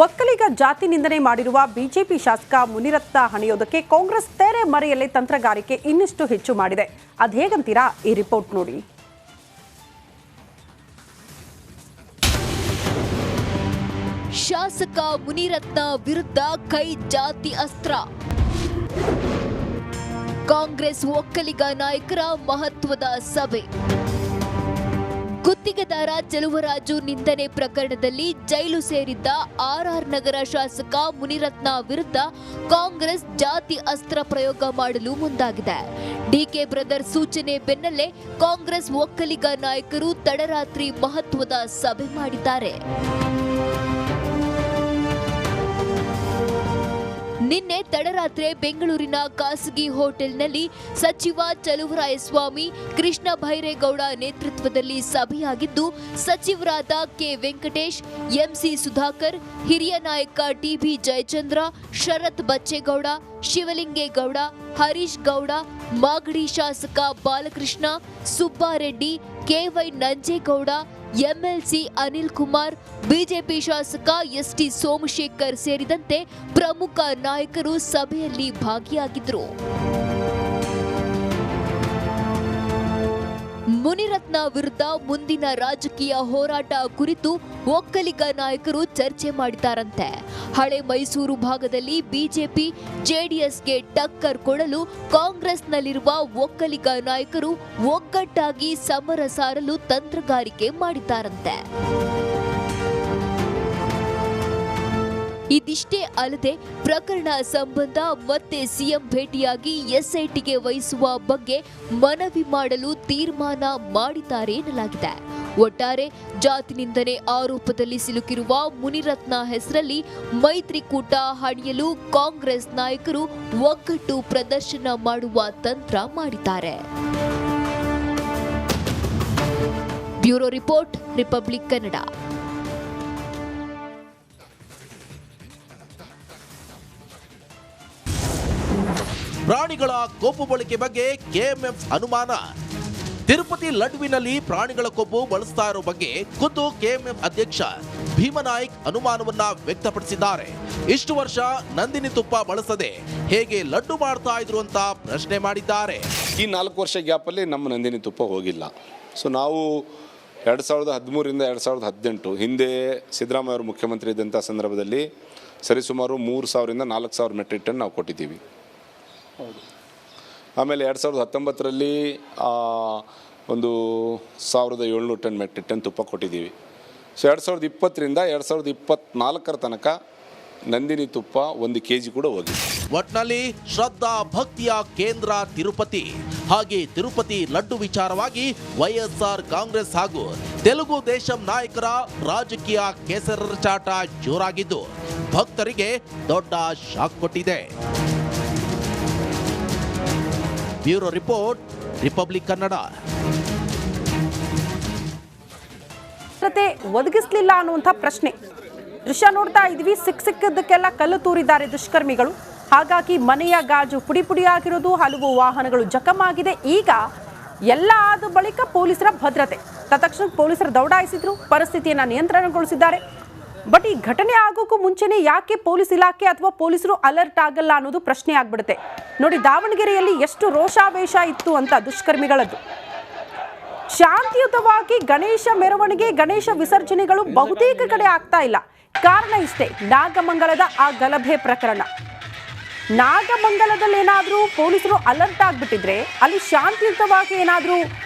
ಒಕ್ಕಲಿಗ ಜಾತಿ ನಿಂದನೆ ಮಾಡಿರುವ ಬಿಜೆಪಿ ಶಾಸಕ ಮುನಿರತ್ನ ಹಣಿಯೋದಕ್ಕೆ ಕಾಂಗ್ರೆಸ್ ತೆರೆ ಮರೆಯಲ್ಲೇ ತಂತ್ರಗಾರಿಕೆ ಇನ್ನಷ್ಟು ಹೆಚ್ಚು ಮಾಡಿದೆ. ಅದೇಗಂತೀರಾ ಈ ರಿಪೋರ್ಟ್ ನೋಡಿ. ಶಾಸಕ ಮುನಿರತ್ನ ವಿರುದ್ಧ ಕೈ ಜಾತಿ ಅಸ್ತ್ರ. ಕಾಂಗ್ರೆಸ್ ಒಕ್ಕಲಿಗ ನಾಯಕರ ಮಹತ್ವದ ಸಭೆ. ಗುತ್ತಿಗೆದಾರ ಚೆಲುವರಾಜು ನಿಂದನೆ ಪ್ರಕರಣದಲ್ಲಿ ಜೈಲು ಸೇರಿದ್ದ ಆರ್ಆರ್ ನಗರ ಶಾಸಕ ಮುನಿರತ್ನ ವಿರುದ್ಧ ಕಾಂಗ್ರೆಸ್ ಜಾತಿ ಅಸ್ತ್ರ ಪ್ರಯೋಗ ಮಾಡಲು ಮುಂದಾಗಿದೆ. ಡಿಕೆ ಬ್ರದರ್ಸ್ ಸೂಚನೆ ಬೆನ್ನಲ್ಲೇ ಕಾಂಗ್ರೆಸ್ ಒಕ್ಕಲಿಗ ನಾಯಕರು ತಡರಾತ್ರಿ ಮಹತ್ವದ ಸಭೆ ಮಾಡಿದ್ದಾರೆ. ನಿನ್ನೆ ತಡರಾತ್ರಿ ಬೆಂಗಳೂರಿನ ಖಾಸಗಿ ಹೋಟೆಲ್ನಲ್ಲಿ ಸಚಿವ ಚಲುವರಾಯಸ್ವಾಮಿ, ಕೃಷ್ಣ ಭೈರೇಗೌಡ ನೇತೃತ್ವದಲ್ಲಿ ಸಭೆಯಾಗಿದ್ದು, ಸಚಿವರಾದ ಕೆ ವೆಂಕಟೇಶ್, ಎಂಸಿ ಸುಧಾಕರ್, ಹಿರಿಯ ನಾಯಕ ಟಿಬಿ ಜಯಚಂದ್ರ, ಶರತ್ ಬಚ್ಚೇಗೌಡ, ಶಿವಲಿಂಗೇಗೌಡ, ಹರೀಶ್ ಗೌಡ, ಮಾಗಡಿ ಶಾಸಕ Balakrishna, Subbareddy, KY Nanjegowda, MLC Anil Kumar, BJP ಶಾಸಕ ಎಸ್ಟಿ ಸೋಮಶೇಖರ್ ಸೇರಿದಂತೆ ಪ್ರಮುಖ ನಾಯಕರು ಸಭೆಯಲ್ಲಿ ಭಾಗಿಯಾಗಿದ್ದರು. ಮುನಿರತ್ನ ವಿರುದ್ಧ ಮುಂದಿನ ರಾಜಕೀಯ ಹೋರಾಟ ಕುರಿತು ಒಕ್ಕಲಿಗ ನಾಯಕರು ಚರ್ಚೆ ಮಾಡಿದ್ದಾರಂತೆ. ಹಳೆ ಮೈಸೂರು ಭಾಗದಲ್ಲಿ ಬಿಜೆಪಿ ಜೆಡಿಎಸ್ಗೆ ಟಕ್ಕರ್ ಕೊಡಲು ಕಾಂಗ್ರೆಸ್ನಲ್ಲಿರುವ ಒಕ್ಕಲಿಗ ನಾಯಕರು ಒಗ್ಗಟ್ಟಾಗಿ ಸಮರ ಸಾರಲು ತಂತ್ರಗಾರಿಕೆ ಮಾಡಿದ್ದಾರಂತೆ. ಇದಿಷ್ಟೇ ಅಲ್ಲದೆ ಪ್ರಕರಣ ಸಂಬಂಧ ಮತ್ತೆ ಸಿಎಂ ಭೇಟಿಯಾಗಿ ಎಸ್ಐಟಿಗೆ ವಹಿಸುವ ಬಗ್ಗೆ ಮನವಿ ಮಾಡಲು ತೀರ್ಮಾನ ಮಾಡಿದ್ದಾರೆ ಎನ್ನಲಾಗಿದೆ. ಒಟ್ಟಾರೆ ಜಾತಿ ನಿಂದನೆ ಆರೋಪದಲ್ಲಿ ಸಿಲುಕಿರುವ ಮುನಿರತ್ನ ಹೆಸರಲ್ಲಿ ಮೈತ್ರಿಕೂಟ ಹಣಿಯಲು ಕಾಂಗ್ರೆಸ್ ನಾಯಕರು ಒಗ್ಗಟ್ಟು ಪ್ರದರ್ಶನ ಮಾಡುವ ತಂತ್ರ ಮಾಡಿದ್ದಾರೆ. Bureau report, republic Kannada. ಪ್ರಾಣಿಗಳ ಕೊಬ್ಬು ಬಳಕೆ ಬಗ್ಗೆ ಕೆಎಂಎಫ್ ಅನುಮಾನ. ತಿರುಪತಿ ಲಡ್ಡುವಿನಲ್ಲಿ ಪ್ರಾಣಿಗಳ ಕೊಬ್ಬು ಬಳಸ್ತಾ ಇರೋ ಬಗ್ಗೆ ಖುದ್ದು ಕೆಎಂಎಫ್ ಅಧ್ಯಕ್ಷ ಭೀಮನಾಯ್ಕ್ ಅನುಮಾನವನ್ನ ವ್ಯಕ್ತಪಡಿಸಿದ್ದಾರೆ. ಇಷ್ಟು ವರ್ಷ ನಂದಿನಿ ತುಪ್ಪ ಬಳಸದೆ ಹೇಗೆ ಲಡ್ಡು ಮಾಡ್ತಾ ಇದ್ರು ಅಂತ ಪ್ರಶ್ನೆ ಮಾಡಿದ್ದಾರೆ. ಈ 4 ವರ್ಷ ಗ್ಯಾಪಲ್ಲಿ ನಮ್ಮ ನಂದಿನಿ ತುಪ್ಪ ಹೋಗಿಲ್ಲ. ಸೊ ನಾವು 2013ರಿಂದ 2018 ಹಿಂದೆ ಸಿದ್ದರಾಮಯ್ಯ ಅವರು ಮುಖ್ಯಮಂತ್ರಿ ಇದ್ದಂಥ ಸಂದರ್ಭದಲ್ಲಿ ಸರಿಸುಮಾರು 3000ರಿಂದ 4000 ಮೆಟ್ರಿಕ್ ಟನ್ ನಾವು ಕೊಟ್ಟಿದ್ದೀವಿ. ಆಮೇಲೆ 2019ರಲ್ಲಿ 1700 ಟನ್ ಮೆಟ್ರಿಕ್ ಟನ್ ತುಪ್ಪ ಕೊಟ್ಟಿದ್ದೀವಿ. ಸೊ 2020ರಿಂದ 2024 ತನಕ ನಂದಿನಿ ತುಪ್ಪ 1 kg ಕೂಡ ಹೋಗಿದೆ. ಒಟ್ನಲ್ಲಿ ಶ್ರದ್ಧಾ ಭಕ್ತಿಯ ಕೇಂದ್ರ ತಿರುಪತಿ. ಹಾಗೆ ತಿರುಪತಿ ಲಡ್ಡು ವಿಚಾರವಾಗಿ ವೈಎಸ್ಆರ್ ಕಾಂಗ್ರೆಸ್ ಹಾಗೂ ತೆಲುಗು ದೇಶಂ ನಾಯಕರ ರಾಜಕೀಯ ಕೆಸರಚಾಟ ಜೋರಾಗಿದ್ದು ಭಕ್ತರಿಗೆ ದೊಡ್ಡ ಶಾಕ್ ಕೊಟ್ಟಿದೆ. Bureau report, republic Kannada. ಒದಗಿಸಲಿಲ್ಲ ಅನ್ನುವಂಥ ಪ್ರಶ್ನೆ ದೃಶ್ಯ ನೋಡ್ತಾ ಇದ್ವಿ. ಸಿಕ್ಕದಕ್ಕೆಲ್ಲ ಕಲ್ಲು ತೂರಿದ್ದಾರೆ ದುಷ್ಕರ್ಮಿಗಳು. ಹಾಗಾಗಿ ಮನೆಯ ಗಾಜು ಪುಡಿ ಪುಡಿಯಾಗಿರೋದು, ಹಲವು ವಾಹನಗಳು ಜಖಮಾಗಿದೆ. ಈಗ ಎಲ್ಲ ಆದ ಬಳಿಕ ಪೊಲೀಸರ ಭದ್ರತೆ ತತ್ಕ್ಷಣ ಪೊಲೀಸರು ದೌಡಾಯಿಸಿದ್ರು, ಪರಿಸ್ಥಿತಿಯನ್ನು ನಿಯಂತ್ರಣಗೊಳಿಸಿದ್ದಾರೆ. ಬಟ್ ಈ ಘಟನೆ ಆಗೋಕ್ಕೂ ಮುಂಚೆನೇ ಯಾಕೆ ಪೊಲೀಸ್ ಇಲಾಖೆ ಅಥವಾ ಪೊಲೀಸರು ಅಲರ್ಟ್ ಆಗಲ್ಲ ಅನ್ನೋದು ಪ್ರಶ್ನೆ ಆಗ್ಬಿಡುತ್ತೆ. ನೋಡಿ, ದಾವಣಗೆರೆಯಲ್ಲಿ ಎಷ್ಟು ರೋಷಾವೇಶ ಇತ್ತು ಅಂತ ದುಷ್ಕರ್ಮಿಗಳದ್ದು. ಶಾಂತಿಯುತವಾಗಿ ಗಣೇಶ ಮೆರವಣಿಗೆ, ಗಣೇಶ ವಿಸರ್ಜನೆಗಳು ಬಹುತೇಕ ಕಡೆ ಆಗ್ತಾ ಇಲ್ಲ. ಕಾರಣ ಇಷ್ಟೇ, ನಾಗಮಂಗಲದ ಆ ಗಲಭೆ ಪ್ರಕರಣ. ನಾಗಮಂಗಲದಲ್ಲಿ ಏನಾದರೂ ಪೊಲೀಸರು ಅಲರ್ಟ್ ಆಗಿಬಿಟ್ಟಿದ್ರೆ, ಅಲ್ಲಿ ಶಾಂತಿಯುತವಾಗಿ ಏನಾದರೂ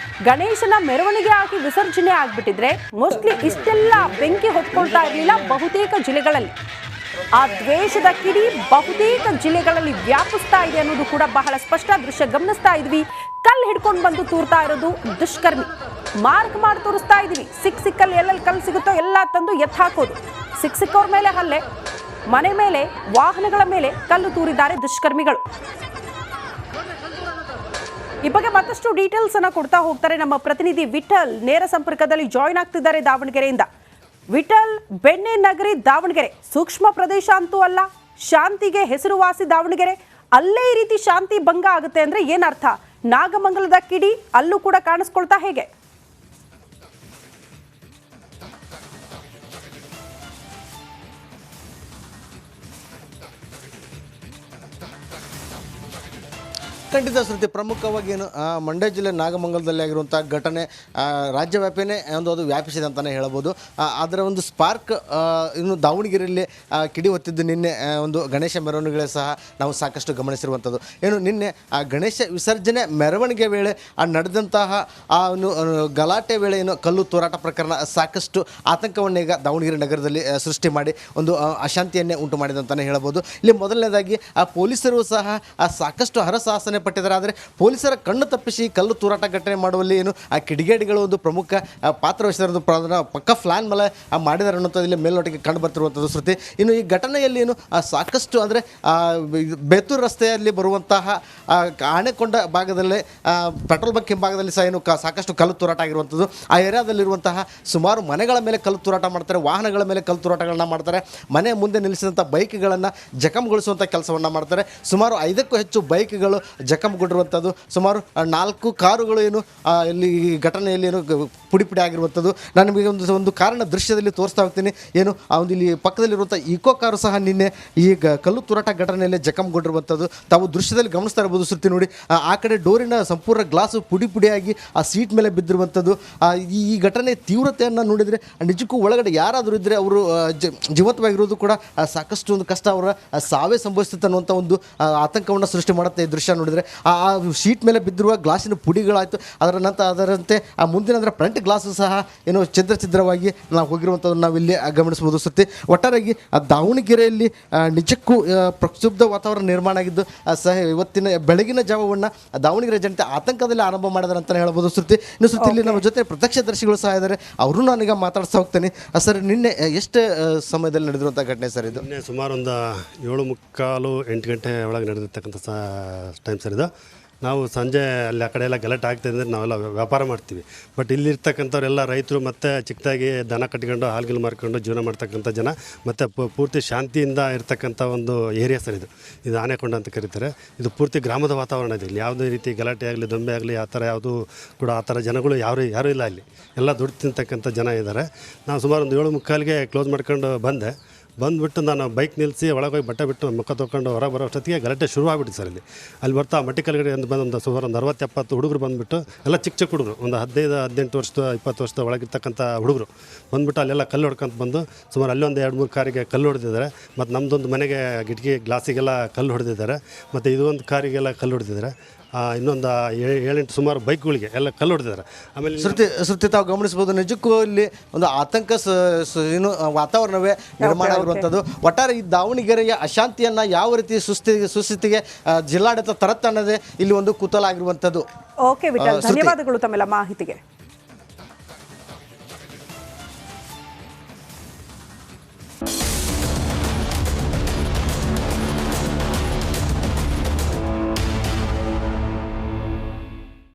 ಗಣೇಶನ ಮೆರವಣಿಗೆ ಆಗಿ ವಿಸರ್ಜನೆ ಆಗ್ಬಿಟ್ಟಿದ್ರೆ ಮೋಸ್ಟ್ಲಿ ಇಷ್ಟೆಲ್ಲ ಬೆಂಕಿ ಹೊತ್ಕೊಳ್ತಾ ಇರಲಿಲ್ಲ ಬಹುತೇಕ ಜಿಲ್ಲೆಗಳಲ್ಲಿ. ಆ ದ್ವೇಷದ ಕಿಡಿ ಬಹುತೇಕ ಜಿಲ್ಲೆಗಳಲ್ಲಿ ವ್ಯಾಪಿಸ್ತಾ ಇದೆ ಅನ್ನೋದು ಕೂಡ ಬಹಳ ಸ್ಪಷ್ಟ. ದೃಶ್ಯ ಗಮನಿಸ್ತಾ ಇದ್ವಿ. ಕಲ್ಲು ಹಿಡ್ಕೊಂಡು ಬಂದು ತೂರ್ತಾ ಇರೋದು ದುಷ್ಕರ್ಮಿ. ಮಾರ್ಕ್ ಮಾಡಿ ತೋರಿಸ್ತಾ ಇದೀವಿ. ಸಿಕ್ಕಲ್ಲಿ ಎಲ್ಲೆಲ್ಲಿ ಕಲ್ಲು ಸಿಗುತ್ತೋ ಎಲ್ಲ ತಂದು ಎತ್ತು ಹಾಕೋದು. ಸಿಕ್ಕವ್ರ ಮೇಲೆ ಹಲ್ಲೆ, ಮನೆ ಮೇಲೆ, ವಾಹನಗಳ ಮೇಲೆ ಕಲ್ಲು ತೂರಿದ್ದಾರೆ ದುಷ್ಕರ್ಮಿಗಳು. ಈ ಬಗ್ಗೆ ಮತ್ತಷ್ಟು ಡೀಟೇಲ್ಸ್ ಅನ್ನ ಕೊಡ್ತಾ ಹೋಗ್ತಾರೆ ನಮ್ಮ ಪ್ರತಿನಿಧಿ ವಿಠಲ್. ನೇರ ಸಂಪರ್ಕದಲ್ಲಿ ಜಾಯಿನ್ ಆಗ್ತಿದ್ದಾರೆ ದಾವಣಗೆರೆಯಿಂದ. ವಿಠಲ್, ಬೆಣ್ಣೆ ನಗರಿ ದಾವಣಗೆರೆ ಸೂಕ್ಷ್ಮ ಪ್ರದೇಶ ಅಂತೂ ಅಲ್ಲ, ಶಾಂತಿಗೆ ಹೆಸರುವಾಸಿ ದಾವಣಗೆರೆ. ಅಲ್ಲೇ ಈ ರೀತಿ ಶಾಂತಿ ಭಂಗ ಆಗುತ್ತೆ ಅಂದ್ರೆ ಏನರ್ಥ? ನಾಗಮಂಗಲದ ಕಿಡಿ ಅಲ್ಲೂ ಕೂಡ ಕಾಣಿಸ್ಕೊಳ್ತಾ ಹೇಗೆ? ಖಂಡಿತ ಶ್ರುತಿ, ಪ್ರಮುಖವಾಗಿ ಏನು ಮಂಡ್ಯ ಜಿಲ್ಲೆ ನಾಗಮಂಗಲದಲ್ಲಿ ಆಗಿರುವಂಥ ಘಟನೆ ರಾಜ್ಯವ್ಯಾಪಿನೇ ಅದು ವ್ಯಾಪಿಸಿದೆ ಅಂತಲೇ ಹೇಳ್ಬೋದು. ಅದರ ಒಂದು ಸ್ಪಾರ್ಕ್ ಇನ್ನು ದಾವಣಗೆರೆಯಲ್ಲಿ ಕಿಡಿ ಹೊತ್ತಿದ್ದು ನಿನ್ನೆ ಒಂದು ಗಣೇಶ ಮೆರವಣಿಗೆ ಸಹ ನಾವು ಸಾಕಷ್ಟು ಗಮನಿಸಿರುವಂಥದ್ದು. ಏನು ನಿನ್ನೆ ಆ ಗಣೇಶ ವಿಸರ್ಜನೆ ಮೆರವಣಿಗೆ ವೇಳೆ ನಡೆದಂತಹ ಆ ಒಂದು ಗಲಾಟೆ ವೇಳೆ ಏನು ಕಲ್ಲು ತೂರಾಟ ಪ್ರಕರಣ ಸಾಕಷ್ಟು ಆತಂಕವನ್ನು ಈಗ ದಾವಣಗೆರೆ ನಗರದಲ್ಲಿ ಸೃಷ್ಟಿ ಮಾಡಿ ಒಂದು ಅಶಾಂತಿಯನ್ನೇ ಉಂಟು ಮಾಡಿದೆ ಅಂತಲೇ ಹೇಳ್ಬೋದು. ಇಲ್ಲಿ ಮೊದಲನೇದಾಗಿ ಆ ಪೊಲೀಸರು ಸಹ ಸಾಕಷ್ಟು ಹರಸಾಹಸನೆ ಪಟ್ಟಿದ್ದಾರೆ. ಆದರೆ ಪೊಲೀಸರ ಕಣ್ಣು ತಪ್ಪಿಸಿ ಕಲ್ಲು ತೂರಾಟ ಘಟನೆ ಮಾಡುವಲ್ಲಿ ಏನು ಆ ಕಿಡಿಗೇಡಿಗಳು ಒಂದು ಪ್ರಮುಖ ಪಾತ್ರ ವಹಿಸಿರೋದು ಪಕ್ಕ ಪ್ಲಾನ್ ಮೇಲೆ ಮಾಡಿದ್ದಾರೆ ಅನ್ನೋಂಥದ್ದು ಇಲ್ಲಿ ಮೇಲ್ನೋಟಿಗೆ ಕಂಡು ಬರ್ತಿರುವಂಥದ್ದು ಶ್ರುತಿ. ಇನ್ನು ಈ ಘಟನೆಯಲ್ಲಿ ಏನು ಸಾಕಷ್ಟು ಅಂದರೆ ಬೇತೂರು ರಸ್ತೆಯಲ್ಲಿ ಬರುವಂತಹ ಆಣೆಕೊಂಡ ಭಾಗದಲ್ಲೇ ಪೆಟ್ರೋಲ್ ಬಂಕ್ ಹಿಂಭಾಗದಲ್ಲಿ ಸಹ ಏನು ಸಾಕಷ್ಟು ಕಲ್ಲು ತೂರಾಟ ಆಗಿರುವಂಥದ್ದು. ಆ ಏರಿಯಾದಲ್ಲಿರುವಂತಹ ಸುಮಾರು ಮನೆಗಳ ಮೇಲೆ ಕಲ್ಲು ತೂರಾಟ ಮಾಡ್ತಾರೆ, ವಾಹನಗಳ ಮೇಲೆ ಕಲ್ಲು ತೂರಾಟಗಳನ್ನ ಮಾಡ್ತಾರೆ, ಮನೆ ಮುಂದೆ ನಿಲ್ಲಿಸಿದಂಥ ಬೈಕ್ಗಳನ್ನು ಜಖಂಗೊಳಿಸುವಂಥ ಕೆಲಸವನ್ನು ಮಾಡ್ತಾರೆ. ಸುಮಾರು 5ಕ್ಕೂ ಹೆಚ್ಚು ಬೈಕ್ಗಳು ಜಖಂಗೊಂಡಿರುವಂಥದ್ದು, ಸುಮಾರು 4 ಕಾರುಗಳು ಏನು ಇಲ್ಲಿ ಘಟನೆಯಲ್ಲಿ ಏನು ಪುಡಿ ಆಗಿರುವಂಥದ್ದು. ನಾನು ನಿಮಗೆ ಒಂದು ಕಾರಣ ದೃಶ್ಯದಲ್ಲಿ ತೋರಿಸ್ತಾ ಹೋಗ್ತೀನಿ. ಏನು ಆ ಒಂದು ಇಲ್ಲಿ ಪಕ್ಕದಲ್ಲಿರುವಂಥ ಈಕೋ ಕಾರು ಸಹ ನಿನ್ನೆ ಈ ಕಲ್ಲು ತೂರಾಟ ಘಟನೆಯಲ್ಲಿ ಜಖಂಗೊಂಡಿರುವಂಥದ್ದು ತಾವು ದೃಶ್ಯದಲ್ಲಿ ಗಮನಿಸ್ತಾ ಇರ್ಬೋದು ಶ್ರುತಿ. ನೋಡಿ, ಆ ಕಡೆ ಡೋರಿನ ಸಂಪೂರ್ಣ ಗ್ಲಾಸು ಪುಡಿಯಾಗಿ ಆ ಸೀಟ್ ಮೇಲೆ ಬಿದ್ದಿರುವಂಥದ್ದು. ಈ ಘಟನೆ ತೀವ್ರತೆಯನ್ನು ನೋಡಿದರೆ ನಿಜಕ್ಕೂ ಒಳಗಡೆ ಯಾರಾದರೂ ಇದ್ದರೆ ಅವರು ಜೀವಂತವಾಗಿರೋದು ಕೂಡ ಸಾಕಷ್ಟು ಒಂದು ಕಷ್ಟ, ಅವರ ಸಾವೇ ಸಂಭವಿಸುತ್ತೆ ಅನ್ನುವಂಥ ಒಂದು ಆತಂಕವನ್ನು ಸೃಷ್ಟಿ ಮಾಡುತ್ತೆ ಈ ದೃಶ್ಯ ನೋಡಿದರೆ. ಆ ಶೀಟ್ ಮೇಲೆ ಬಿದ್ದಿರುವ ಗ್ಲಾಸಿನ ಪುಡಿಗಳಾಯಿತು, ಅದರಂತೆ ಆ ಮುಂದಿನ ಅಂದರೆ ಫ್ರಂಟ್ ಗ್ಲಾಸು ಸಹ ಏನೋ ಛಿದ್ರವಾಗಿ ನಾವು ಹೋಗಿರುವಂಥದ್ದನ್ನು ನಾವಿಲ್ಲಿ ಗಮನಿಸ್ಬೋದು ಸುತ್ತಿ. ಒಟ್ಟಾರೆಯಾಗಿ ದಾವಣಗೆರೆಯಲ್ಲಿ ನಿಜಕ್ಕೂ ಪ್ರಕ್ಷುಬ್ಧ ವಾತಾವರಣ ನಿರ್ಮಾಣ ಆಗಿದ್ದು ಸಹ ಇವತ್ತಿನ ಬೆಳಗಿನ ಜಾವವನ್ನು ದಾವಣಗೆರೆ ಜನತೆ ಆತಂಕದಲ್ಲಿ ಆರಂಭ ಮಾಡಿದಾರೆ ಅಂತಲೇ ಹೇಳ್ಬೋದು ಶ್ರುತಿ. ಇನ್ನು ಶ್ರುತಿ, ಇಲ್ಲಿ ನಮ್ಮ ಜೊತೆ ಪ್ರತ್ಯಕ್ಷದರ್ಶಿಗಳು ಸಹ ಇದ್ದಾರೆ, ಅವರು ನಾನೀಗ ಮಾತಾಡ್ತಾ ಹೋಗ್ತೇನೆ. ಸರ್, ನಿನ್ನೆ ಎಷ್ಟು ಸಮಯದಲ್ಲಿ ನಡೆದಿರುವಂಥ ಘಟನೆ ಸರ್ ಇದು? ನಿನ್ನೆ ಸುಮಾರು ಒಂದು 7:45, 8 ಗಂಟೆ ಒಳಗೆ ನಡೆದಿರ್ತಕ್ಕಂಥ ಟೈಮ್ ಸರ್ ಇದು. ನಾವು ಸಂಜೆ ಅಲ್ಲಿ ಆ ಕಡೆ ಎಲ್ಲ ಗಲಾಟೆ ಆಗ್ತಾಯಿದೆ ಅಂದರೆ ನಾವೆಲ್ಲ ವ್ಯಾಪಾರ ಮಾಡ್ತೀವಿ. ಬಟ್ ಇಲ್ಲಿರ್ತಕ್ಕಂಥವ್ರೆಲ್ಲ ರೈತರು ಮತ್ತು ಚಿಕ್ಕದಾಗಿ ದನ ಕಟ್ಕೊಂಡು ಹಾಲ್ಗಿಲ್ ಮಾರ್ಕೊಂಡು ಜೀವನ ಮಾಡ್ತಕ್ಕಂಥ ಜನ ಮತ್ತು ಪೂರ್ತಿ ಶಾಂತಿಯಿಂದ ಇರ್ತಕ್ಕಂಥ ಒಂದು ಏರಿಯಾ ಸರ್ ಇದು ಆನೆಕೊಂಡ ಅಂತ ಕರೀತಾರೆ. ಇದು ಪೂರ್ತಿ ಗ್ರಾಮದ ವಾತಾವರಣ ಇದೆ. ಇಲ್ಲಿ ಯಾವುದೇ ರೀತಿ ಗಲಾಟೆ ಆಗಲಿ, ದೊಂಬೆ ಆಗಲಿ, ಆ ಥರ ಯಾವುದೂ ಕೂಡ ಆ ಥರ ಜನಗಳು ಯಾರೂ ಇಲ್ಲ. ಅಲ್ಲಿ ಎಲ್ಲ ದುಡ್ಡು ತಿಂತಕ್ಕಂಥ ಜನ ಇದ್ದಾರೆ. ನಾವು ಸುಮಾರು ಒಂದು 7:45ಗೆ ಕ್ಲೋಸ್ ಮಾಡ್ಕೊಂಡು ಬಂದುಬಿಟ್ಟು ನಾನು ಬೈಕ್ ನಿಲ್ಲಿಸಿ ಒಳಗೆ ಹೋಗಿ ಬಟ್ಟೆ ಬಿಟ್ಟು ಮುಖ ತೊಗೊಂಡು ಹೊರಗೆ ಬರೋ ಅಷ್ಟೊತ್ತಿಗೆ ಗಲಾಟೆ ಶುರುವಾಗ್ಬಿಟ್ಟು ಸರ್. ಅಲ್ಲಿ ಬರ್ತಾ ಮಟ್ಟಿ ಕೆಳಗಡೆ ಬಂದು ಸುಮಾರು ಒಂದು 60-70 ಹುಡುಗರು ಬಂದುಬಿಟ್ಟು, ಎಲ್ಲ ಚಿಕ್ಕ ಹುಡುಗರು, ಒಂದು 15-18 ವರ್ಷದ 20 ವರ್ಷದ ಒಳಗಿರ್ತಕ್ಕಂಥ ಹುಡುಗರು ಬಂದುಬಿಟ್ಟು ಅಲ್ಲೆಲ್ಲ ಕಲ್ಲು ಹೊಡ್ಕೊಂತ ಬಂದು ಸುಮಾರು ಅಲ್ಲೊಂದು 2-3 ಕಾರಿಗೆ ಕಲ್ಲು ಹೊಡೆದಿದ್ದಾರೆ. ಮತ್ತು ನಮ್ಮದೊಂದು ಮನೆಗೆ ಕಿಟಕಿ ಗ್ಲಾಸಿಗೆಲ್ಲ ಕಲ್ಲು ಹೊಡೆದಿದ್ದಾರೆ. ಮತ್ತು ಇದೊಂದು ಕಾರಿಗೆಲ್ಲ ಕಲ್ಲು ಹೊಡೆದಿದ್ದಾರೆ. ಇನ್ನೊಂದು 7-8 ಸುಮಾರು ಬೈಕ್ಗಳಿಗೆ ಎಲ್ಲ ಕಲ್ಲು ಹೊಡೆದಿದ್ದಾರೆ. ಆಮೇಲೆ ಶ್ರುತಿ ತಾವು ಗಮನಿಸ್ಬೋದು, ನಿಜಕ್ಕೂ ಇಲ್ಲಿ ಒಂದು ಆತಂಕ ಏನು ವಾತಾವರಣವೇ ನಿರ್ಮಾಣ ಆಗಿರುವಂಥದ್ದು. ಒಟ್ಟಾರೆ ಈ ದಾವಣಗೆರೆಯ ಅಶಾಂತಿಯನ್ನು ಯಾವ ರೀತಿ ಸುಸ್ಥಿತಿಗೆ ಜಿಲ್ಲಾಡಳಿತ ತರತ್ತನ್ನೋದೇ ಇಲ್ಲಿ ಒಂದು ಕುತೂಹಲ ಆಗಿರುವಂಥದ್ದು. ಓಕೆ ವಿಠಲ್, ಧನ್ಯವಾದಗಳು ತಮ್ಮೆಲ್ಲ ಮಾಹಿತಿಗೆ.